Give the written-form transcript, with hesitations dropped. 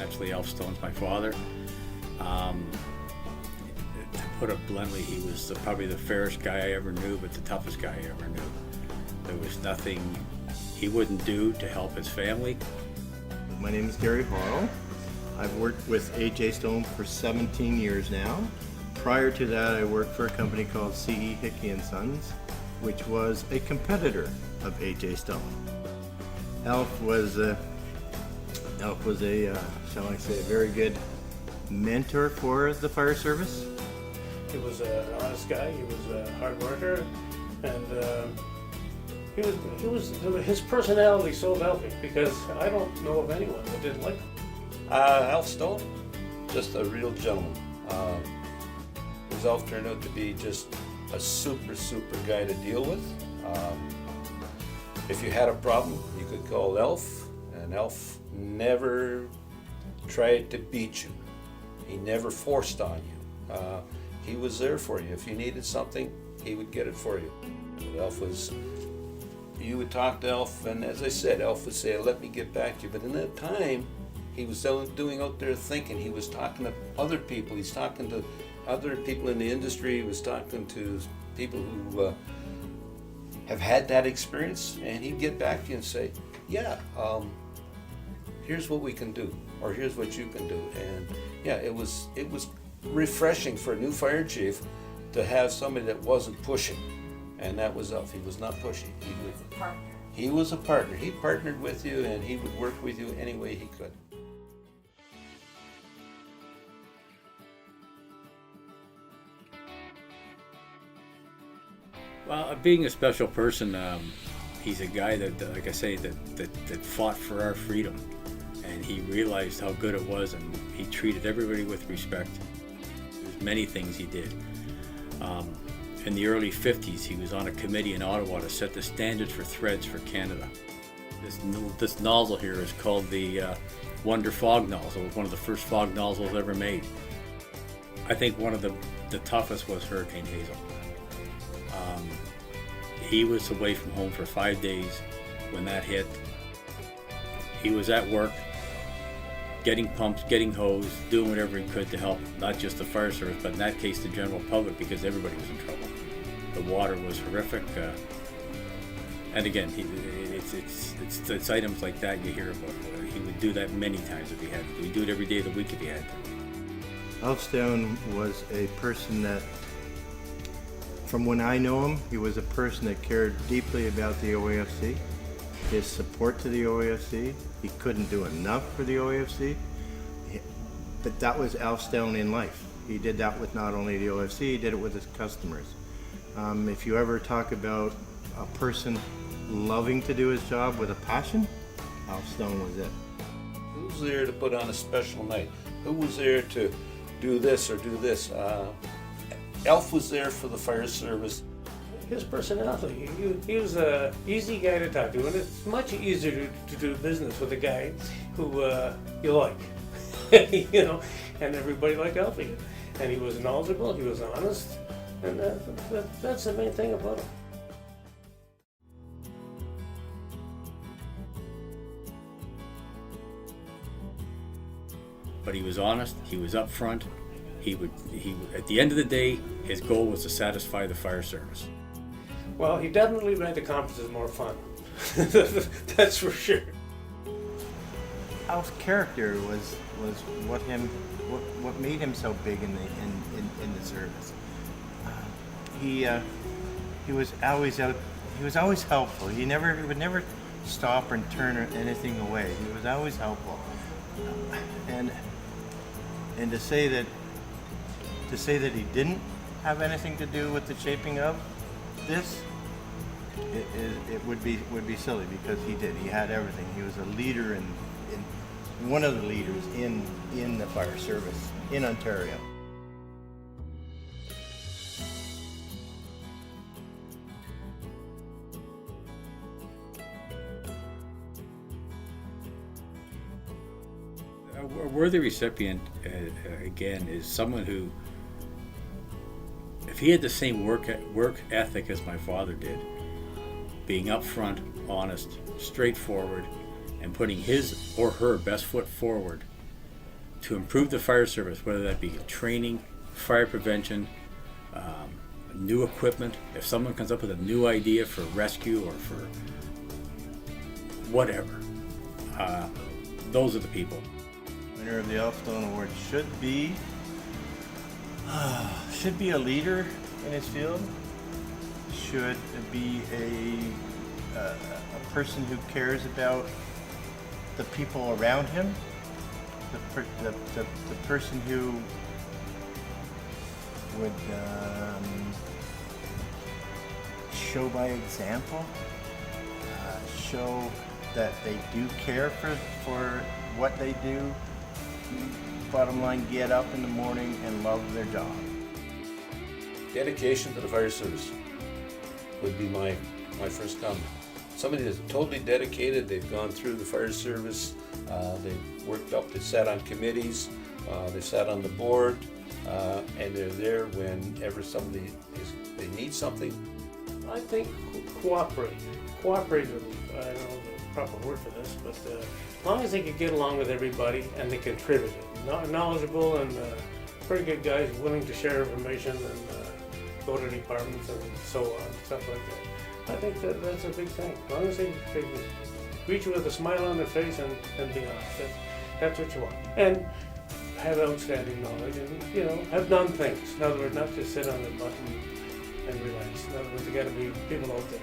Actually, Alf Stone's my father. To put it bluntly, he was probably the fairest guy I ever knew, but the toughest guy I ever knew. There was nothing he wouldn't do to help his family. My name is Gary Harrell. I've worked with A.J. Stone for 17 years now. Prior to that, I worked for a company called C.E. Hickey & Sons, which was a competitor of A.J. Stone. Alf was a, shall I say, a very good mentor for the fire service. He was an honest guy. He was a hard worker, and his personality sold Alfie, because I don't know of anyone that didn't like him. Alf Stone, just a real gentleman. His Alf turned out to be just a super guy to deal with. If you had a problem, you could call Alf, and Alf never tried to beat you. He never forced on you. He was there for you. If you needed something, he would get it for you. You would talk to Alf, and as I said, Alf would say, "Let me get back to you." But in that time, he was doing out there thinking. He was talking to other people. He's talking to other people in the industry. He was talking to people who have had that experience, and he'd get back to you and say, "Yeah, here's what we can do, or here's what you can do." And yeah, it was refreshing for a new fire chief to have somebody that wasn't pushing, and that was Alf. He was not pushing. He was a partner. He partnered with you, and he would work with you any way he could. Well, being a special person, he's a guy that, like I say, that fought for our freedom, and he realized how good it was, and he treated everybody with respect. There's many things he did. In the early 50s, he was on a committee in Ottawa to set the standards for threads for Canada. This nozzle here is called the Wonder Fog nozzle. It was one of the first fog nozzles ever made. I think one of the toughest was Hurricane Hazel. He was away from home for 5 days when that hit. He was at work, getting pumps, getting hose, doing whatever he could to help not just the fire service, but in that case the general public, because everybody was in trouble. The water was horrific, and again, it's items like that you hear about. He would do that many times if he had to. He'd do it every day of the week if he had to. Alf Stone was a person that, from when I know him, he was a person that cared deeply about the OAFC, his support to the OAFC. He couldn't do enough for the OAFC, but that was Alf Stone in life. He did that with not only the OAFC, he did it with his customers. If you ever talk about a person loving to do his job with a passion, Alf Stone was it. Who was there to put on a special night? Who was there to do this or do this? Alf was there for the fire service. His personality, he was an easy guy to talk to, and it's much easier to do business with a guy who you like, and everybody liked Alfie. And he was knowledgeable, he was honest, and that's the main thing about him. But he was honest, he was upfront. He would, at the end of the day, his goal was to satisfy the fire service. Well, he definitely made the conferences more fun. That's for sure. Alf's character was what made him so big in the service. He was always out. He was always helpful. He would never stop and turn anything away. He was always helpful. And to say that he didn't have anything to do with the shaping of this, it would be silly, because he did. He had everything. He was a leader in one of the leaders in the fire service in Ontario. A worthy recipient, again, is someone who, if he had the same work ethic as my father did, being upfront, honest, straightforward, and putting his or her best foot forward, to improve the fire service, whether that be training, fire prevention, new equipment. If someone comes up with a new idea for rescue or for whatever, those are the people. Winner of the Elfstone Award should be a leader in his field. Should be a person who cares about the people around him. The person who would show by example, show that they do care for what they do. Bottom line, get up in the morning and love their job. Dedication to the fire service would be my first comment. Somebody that's totally dedicated, they've gone through the fire service, they've worked up, they sat on committees, they sat on the board, and they're there whenever they need something. I think cooperate. Cooperate, I don't know the proper word for this, but as long as they can get along with everybody and they contribute. Knowledgeable and pretty good guys, willing to share information and go to departments and so on, stuff like that. I think that's a big thing. As long as they greet you with a smile on their face and be honest. That's what you want. And have outstanding knowledge and, have done things. In other words, not just sit on their butt and relax. In other words, you got to be people out there.